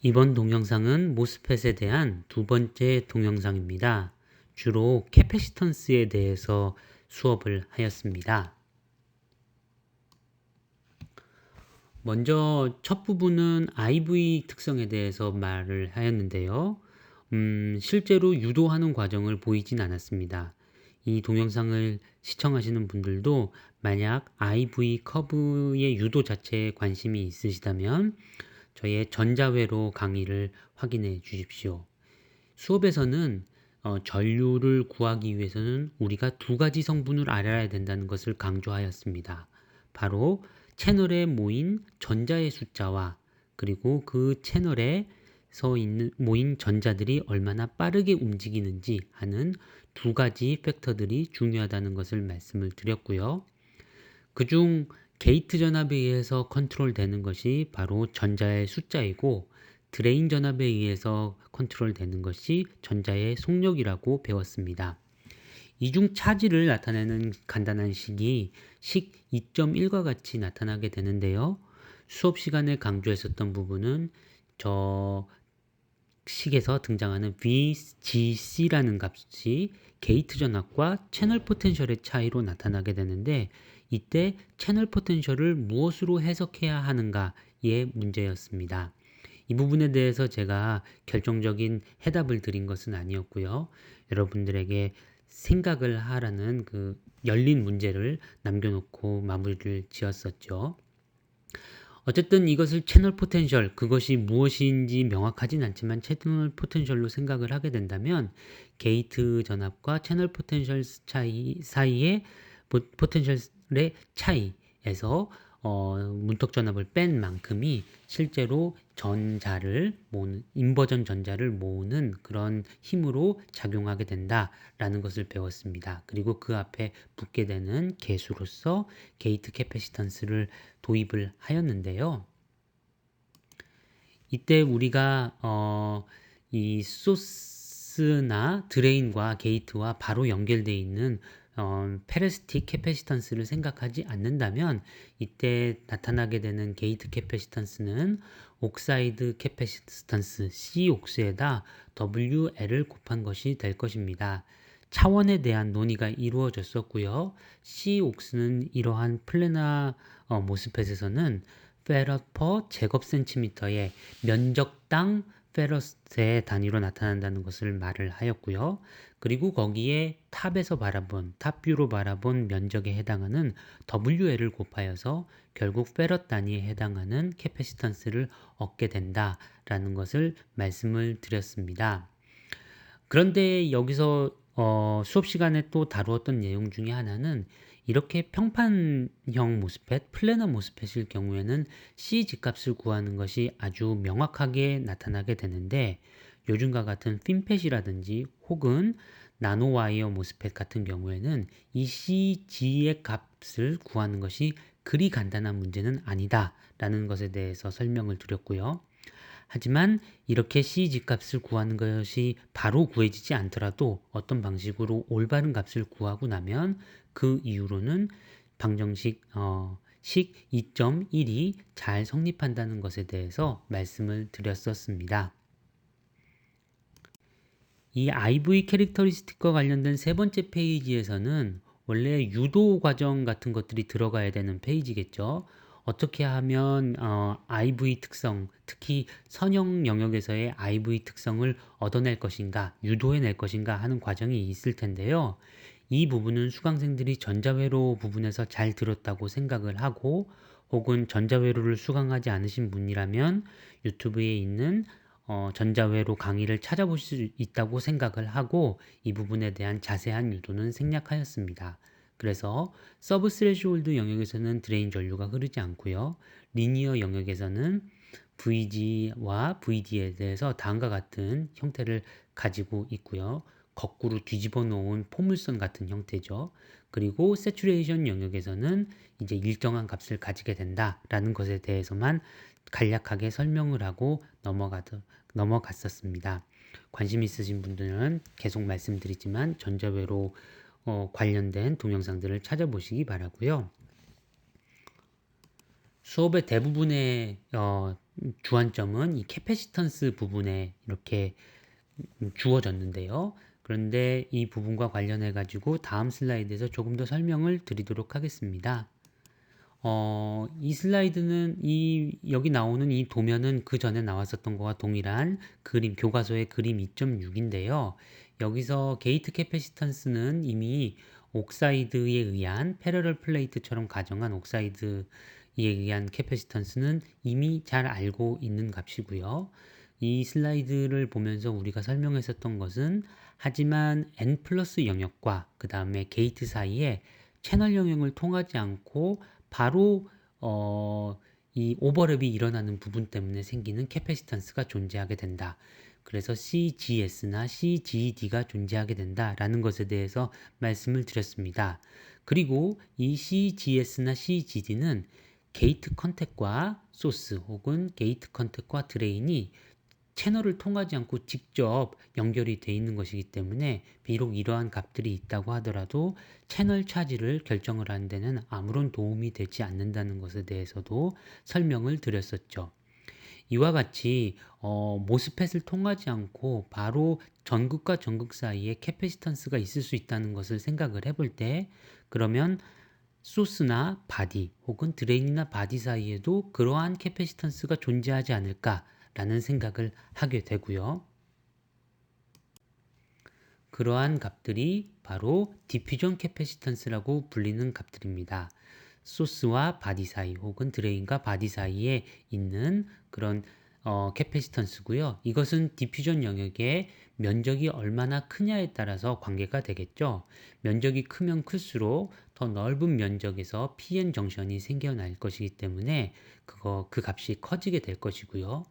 이번 동영상은 모스펫에 대한 두 번째 동영상입니다. 주로 캐패시턴스에 대해서 수업을 하였습니다. 먼저 첫 부분은 IV 특성에 대해서 말을 하였는데요. 실제로 유도하는 과정을 보이진 않았습니다. 이 동영상을 시청하시는 분들도 만약 IV 커브의 유도 자체에 관심이 있으시다면 저의 전자회로 강의를 확인해 주십시오. 수업에서는 전류를 구하기 위해서는 우리가 두 가지 성분을 알아야 된다는 것을 강조하였습니다. 바로 채널에 모인 전자의 숫자와 그리고 그 채널에서 모인 전자들이 얼마나 빠르게 움직이는지 하는 두 가지 팩터들이 중요하다는 것을 말씀을 드렸고요. 그중 게이트 전압에 의해서 컨트롤되는 것이 바로 전자의 숫자이고 드레인 전압에 의해서 컨트롤되는 것이 전자의 속력이라고 배웠습니다. 이중 차지를 나타내는 간단한 식이 식 2.1과 같이 나타나게 되는데요. 수업 시간에 강조했었던 부분은 저 식에서 등장하는 VGC라는 값이 게이트 전압과 채널 포텐셜의 차이로 나타나게 되는데 이때 채널 포텐셜을 무엇으로 해석해야 하는가의 문제였습니다. 이 부분에 대해서 제가 결정적인 해답을 드린 것은 아니었고요. 여러분들에게 생각을 하라는 그 열린 문제를 남겨놓고 마무리를 지었었죠. 어쨌든 이것을 채널 포텐셜, 그것이 무엇인지 명확하진 않지만 채널 포텐셜로 생각을 하게 된다면 게이트 전압과 채널 포텐셜 사이의 포텐셜의 차이에서 문턱 전압을 뺀 만큼이 실제로 전자를 모으는, 인버전 전자를 모으는 그런 힘으로 작용하게 된다라는 것을 배웠습니다. 그리고 그 앞에 붙게 되는 개수로서 게이트 캐패시턴스를 도입을 하였는데요. 이때 우리가 이 소스나 드레인과 게이트와 바로 연결되어 있는 페레스틱 캐패시턴스를 생각하지 않는다면 이때 나타나게 되는 게이트 캐패시턴스는 옥사이드 캐패시턴스 C옥스에다 WL을 곱한 것이 될 것입니다. 차원에 대한 논의가 이루어졌었고요. C옥스는 이러한 플래너 모스펫에서는 페럿 퍼 제곱 센티미터의 면적당 페럿의 단위로 나타난다는 것을 말을 하였고요. 그리고 거기에 탑에서 바라본, 탑뷰로 바라본 면적에 해당하는 WL을 곱하여서 결국 페럿 단위에 해당하는 캐패시턴스를 얻게 된다라는 것을 말씀을 드렸습니다. 그런데 여기서 수업 시간에 또 다루었던 내용 중에 하나는 이렇게 평판형 모스펫, 플래너 모스펫일 경우에는 C 집값을 구하는 것이 아주 명확하게 나타나게 되는데 요즘과 같은 핀펫이라든지 혹은 나노와이어 모스펫 같은 경우에는 이 CG의 값을 구하는 것이 그리 간단한 문제는 아니다 라는 것에 대해서 설명을 드렸고요. 하지만 이렇게 C 집값을 구하는 것이 바로 구해지지 않더라도 어떤 방식으로 올바른 값을 구하고 나면 그 이후로는 방정식 식 2.1이 잘 성립한다는 것에 대해서 말씀을 드렸었습니다. 이 IV 캐릭터리스틱과 관련된 세 번째 페이지에서는 원래 유도 과정 같은 것들이 들어가야 되는 페이지겠죠. 어떻게 하면 IV 특성, 특히 선형 영역에서의 IV 특성을 얻어낼 것인가, 유도해낼 것인가 하는 과정이 있을 텐데요. 이 부분은 수강생들이 전자회로 부분에서 잘 들었다고 생각을 하고 혹은 전자회로를 수강하지 않으신 분이라면 유튜브에 있는 전자회로 강의를 찾아보실 수 있다고 생각을 하고 이 부분에 대한 자세한 유도는 생략하였습니다. 그래서 서브 스레시홀드 영역에서는 드레인 전류가 흐르지 않고요. 리니어 영역에서는 VG와 VD에 대해서 다음과 같은 형태를 가지고 있고요. 거꾸로 뒤집어 놓은 포물선 같은 형태죠. 그리고 세츄레이션 영역에서는 이제 일정한 값을 가지게 된다라는 것에 대해서만 간략하게 설명을 하고 넘어갔었습니다. 관심 있으신 분들은 계속 말씀드리지만 전자회로 관련된 동영상들을 찾아보시기 바라고요. 수업의 대부분의 주안점은 이 캐패시턴스 부분에 이렇게 주어졌는데요. 그런데 이 부분과 관련해 가지고 다음 슬라이드에서 조금 더 설명을 드리도록 하겠습니다. 이 슬라이드는 여기 나오는 이 도면은 그 전에 나왔었던 것과 동일한 그림, 교과서의 그림 2.6인데요. 여기서 게이트 캐패시턴스는 이미 옥사이드에 의한 패러럴 플레이트처럼 가정한 옥사이드에 의한 캐패시턴스는 이미 잘 알고 있는 값이고요. 이 슬라이드를 보면서 우리가 설명했었던 것은 하지만 N 플러스 영역과 그 다음에 게이트 사이에 채널 영역을 통하지 않고 바로 이 오버랩이 일어나는 부분 때문에 생기는 캐패시턴스가 존재하게 된다. 그래서 CGS나 CGD가 존재하게 된다라는 것에 대해서 말씀을 드렸습니다. 그리고 이 CGS나 CGD는 게이트 컨택과 소스 혹은 게이트 컨택과 드레인이 채널을 통하지 않고 직접 연결이 되어 있는 것이기 때문에 비록 이러한 값들이 있다고 하더라도 채널 차지를 결정을 하는 데는 아무런 도움이 되지 않는다는 것에 대해서도 설명을 드렸었죠. 이와 같이 모스펫을 통하지 않고 바로 전극과 전극 사이에 캐패시턴스가 있을 수 있다는 것을 생각을 해볼 때 그러면 소스나 바디 혹은 드레인이나 바디 사이에도 그러한 캐패시턴스가 존재하지 않을까라는 생각을 하게 되고요. 그러한 값들이 바로 디퓨전 캐패시턴스라고 불리는 값들입니다. 소스와 바디 사이 혹은 드레인과 바디 사이에 있는 그런 캐패시턴스고요. 이것은 디퓨전 영역의 면적이 얼마나 크냐에 따라서 관계가 되겠죠. 면적이 크면 클수록 더 넓은 면적에서 PN 정션이 생겨날 것이기 때문에 그 값이 커지게 될 것이고요.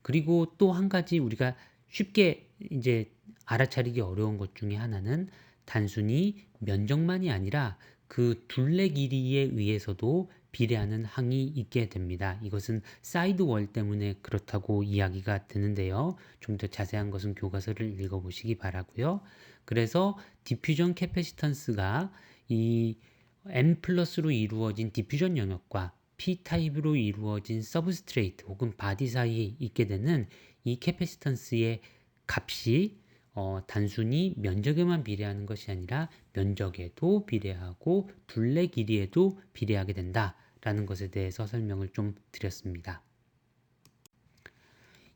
그리고 또 한 가지 우리가 쉽게 이제 알아차리기 어려운 것 중에 하나는 단순히 면적만이 아니라 그 둘레 길이에 의해서도 비례하는 항이 있게 됩니다. 이것은 사이드 월 때문에 그렇다고 이야기가 되는데요. 좀 더 자세한 것은 교과서를 읽어보시기 바라고요. 그래서 디퓨전 캐패시턴스가 이 N 플러스로 이루어진 디퓨전 영역과 P-타입으로 이루어진 서브스트레이트 혹은 바디 사이에 있게 되는 이 캐패시턴스의 값이 단순히 면적에만 비례하는 것이 아니라 면적에도 비례하고 둘레 길이에도 비례하게 된다라는 것에 대해서 설명을 좀 드렸습니다.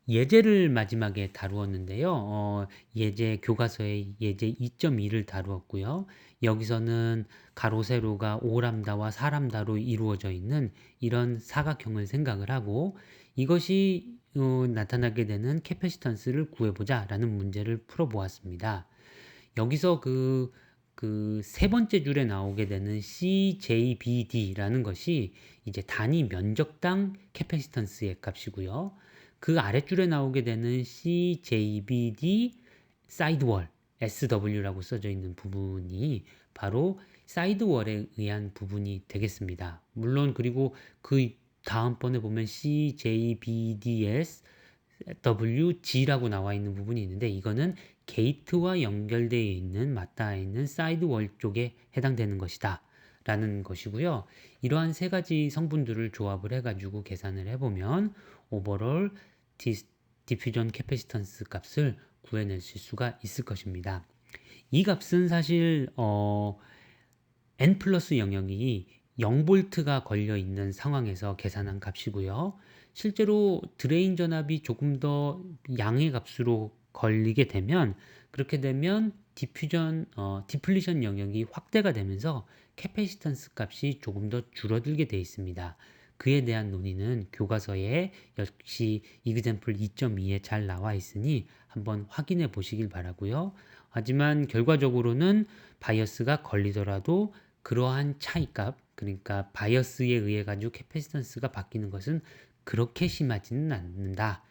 예제를 마지막에 다루었는데요. 예제 교과서의 예제 2.2를 다루었고요. 여기서는 가로 세로가 5람다와 4람다로 이루어져 있는 이런 사각형을 생각을 하고 이것이 나타나게 되는 캐패시턴스를 구해보자 라는 문제를 풀어보았습니다. 여기서 그 세 번째 줄에 나오게 되는 CJBD라는 것이 이제 단위 면적당 캐패시턴스의 값이고요. 그 아랫줄에 나오게 되는 CJBD 사이드월 SW라고 써져 있는 부분이 바로 사이드월에 의한 부분이 되겠습니다. 물론 그리고 그 다음번에 보면 CJBDS WG라고 나와 있는 부분이 있는데 이거는 게이트와 연결되어 있는 맞닿아 있는 사이드월 쪽에 해당되는 것이다 라는 것이고요. 이러한 세 가지 성분들을 조합을 해가지고 계산을 해보면 오버롤 디퓨전 캐패시턴스 값을 구해낼 수가 있을 것입니다. 이 값은 사실 N 플러스 영역이 0볼트가 걸려 있는 상황에서 계산한 값이고요. 실제로 드레인 전압이 조금 더 양의 값으로 걸리게 되면 그렇게 되면 디플리션 영역이 확대가 되면서 캐패시턴스 값이 조금 더 줄어들게 되어 있습니다. 그에 대한 논의는 교과서에 역시 이그젬플 2.2에 잘 나와 있으니 한번 확인해 보시길 바라고요. 하지만 결과적으로는 바이어스가 걸리더라도 그러한 차이값, 그러니까 바이어스에 의해 가지고 캐패시턴스가 바뀌는 것은 그렇게 심하지는 않는다.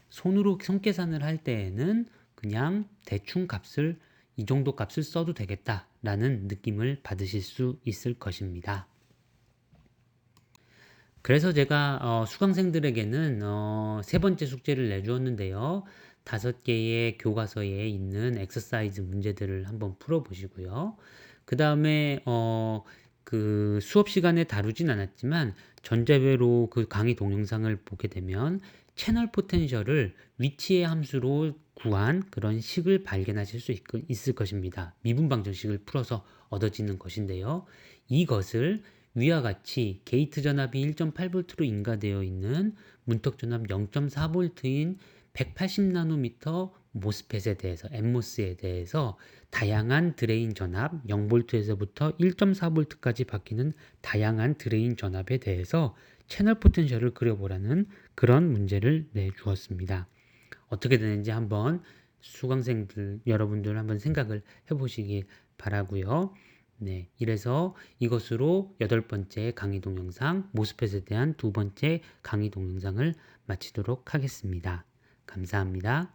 손계산을 할 때에는 그냥 대충 값을 이 정도 값을 써도 되겠다라는 느낌을 받으실 수 있을 것입니다. 그래서 제가 수강생들에게는 세 번째 숙제를 내주었는데요. 5개의 교과서에 있는 엑서사이즈 문제들을 한번 풀어보시고요. 그 다음에 그 수업 시간에 다루진 않았지만 전자배로 그 강의 동영상을 보게 되면 채널 포텐셜을 위치의 함수로 구한 그런 식을 발견하실 수 있을 것입니다. 미분 방정식을 풀어서 얻어지는 것인데요. 이것을 위와 같이 게이트 전압이 1.8V로 인가되어 있는 문턱 전압 0.4V인 180나노미터 모스펫에 대해서, 엠모스에 대해서 다양한 드레인 전압 0V에서부터 1.4V까지 바뀌는 다양한 드레인 전압에 대해서 채널 포텐셜을 그려보라는 그런 문제를 내주었습니다. 어떻게 되는지 한번 수강생들 여러분들 한번 생각을 해보시기 바라고요. 네, 이래서 이것으로 8번째 강의 동영상 모스펫에 대한 2번째 강의 동영상을 마치도록 하겠습니다. 감사합니다.